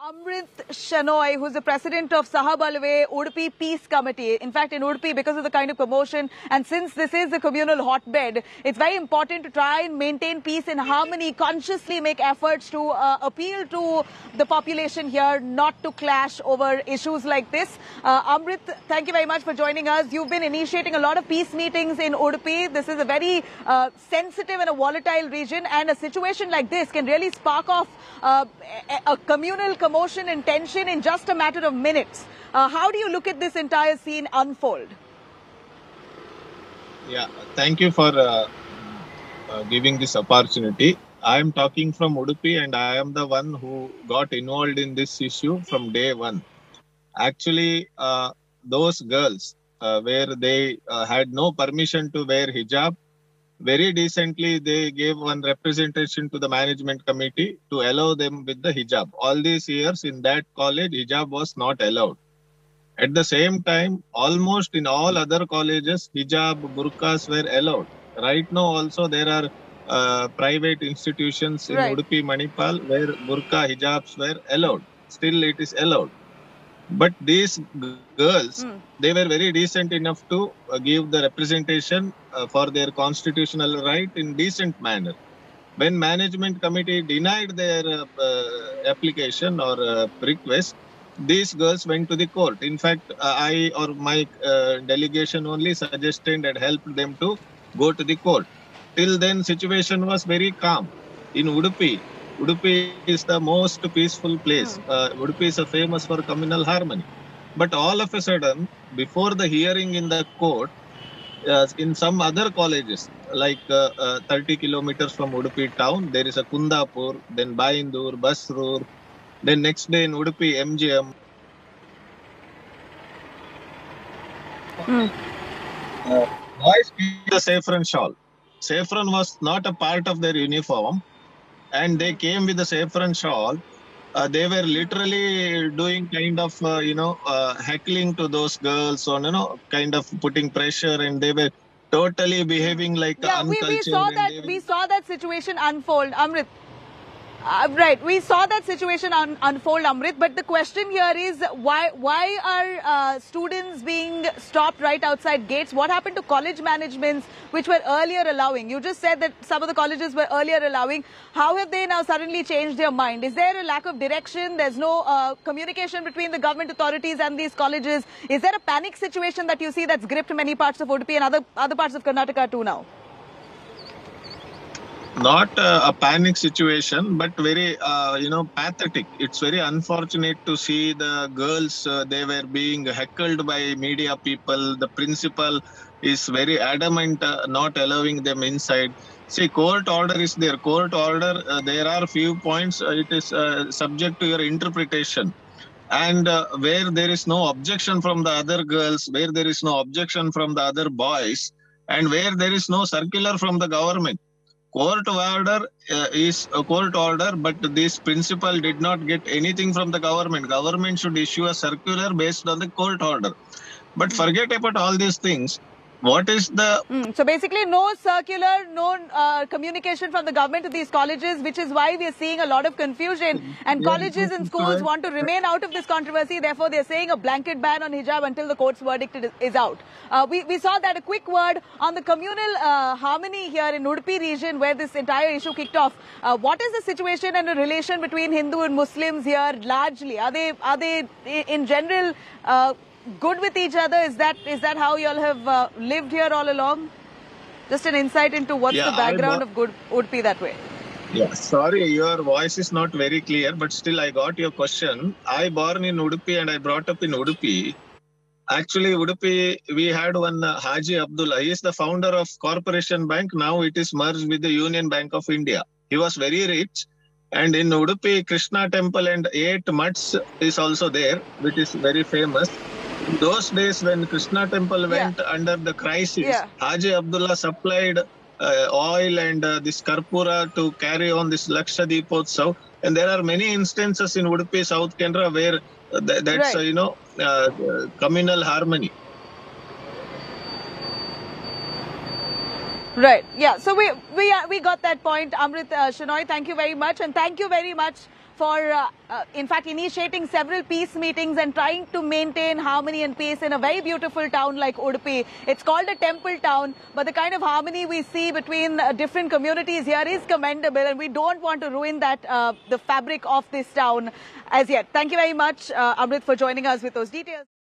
Amrith Shenoy, who's the president of Udupi Peace Committee. In fact, in Udupi, because of the kind of commotion, and since this is a communal hotbed, it's very important to try and maintain peace and harmony, consciously make efforts to appeal to the population here not to clash over issues like this. Amrith, thank you very much for joining us. You've been initiating a lot of peace meetings in Udupi. This is a very sensitive and a volatile region, and a situation like this can really spark off a communal commotion and tension in just a matter of minutes. How do you look at this entire scene unfold? Yeah, thank you for giving this opportunity. I am talking from Udupi, and I am the one who got involved in this issue from day one. Actually, those girls where they had no permission to wear hijab, very decently they gave one representation to the management committee to allow them with the hijab. All these years in that college, hijab was not allowed. At the same time, almost in all other colleges, hijab, burqas were allowed. Right now also there are private institutions in Udupi, Manipal where burqa, hijabs were allowed. Still it is allowed. But these girls, they were very decent enough to give the representation for their constitutional right in decent manner. When management committee denied their application or request, these girls went to the court. In fact, I or my delegation only suggested and helped them to go to the court. Till then, situation was very calm. In Udupi, Udupi is the most peaceful place. Udupi is famous for communal harmony. But all of a sudden, before the hearing in the court, in some other colleges, like 30 kilometers from Udupi town, there is a Kundapur, then Baindur, Basrur, then next day in Udupi, MGM. Boys keep the saffron shawl. Saffron was not a part of their uniform, and they came with the saffron shawl. They were literally doing kind of, heckling to those girls on, kind of putting pressure, and they were totally behaving like uncultured. We saw that situation unfold, Amrith. Right, we saw that situation unfold, Amrith. But the question here is, why are students being stopped right outside gates? What happened to college managements which were earlier allowing? You just said that some of the colleges were earlier allowing. How have they now suddenly changed their mind? Is there a lack of direction? There's no communication between the government authorities and these colleges. Is there a panic situation that you see that's gripped many parts of Udupi and other parts of Karnataka too now? Not a panic situation, but very, pathetic. It's very unfortunate to see the girls, they were being heckled by media people. The principal is very adamant not allowing them inside. See, court order is there. Court order, there are few points. It is subject to your interpretation. And where there is no objection from the other girls, where there is no objection from the other boys, and where there is no circular from the government. Court order is a court order, but this principal did not get anything from the government. Government should issue a circular based on the court order. But forget about all these things. What is the... So basically no circular, no communication from the government to these colleges, which is why we are seeing a lot of confusion. And colleges and schools want to remain out of this controversy. Therefore, they're saying a blanket ban on hijab until the court's verdict is out. We saw that. A quick word on the communal harmony here in Udupi region where this entire issue kicked off. What is the situation and the relation between Hindu and Muslims here largely? Are they in general... good with each other? Is that how you all have lived here all along? Just an insight into what's the background of Udupi that way. Yeah, sorry, your voice is not very clear, but still I got your question. I born in Udupi and I brought up in Udupi. Actually, Udupi, we had one Haji Abdullah. He is the founder of Corporation Bank. Now it is merged with the Union Bank of India. He was very rich. And in Udupi, Krishna temple and 8 mutts is also there, which is very famous. In those days when Krishna temple went under the crisis, Haji Abdullah supplied oil and this karpura to carry on this Lakshadipotsav. And there are many instances in Udupi, South Canara where that's, communal harmony. Right. Yeah. So we got that point, Amrith Shenoy. Thank you very much. And thank you very much for, in fact, initiating several peace meetings and trying to maintain harmony and peace in a very beautiful town like Udupi. It's called a temple town, but the kind of harmony we see between different communities here is commendable, and we don't want to ruin that, the fabric of this town as yet. Thank you very much, Amrith, for joining us with those details.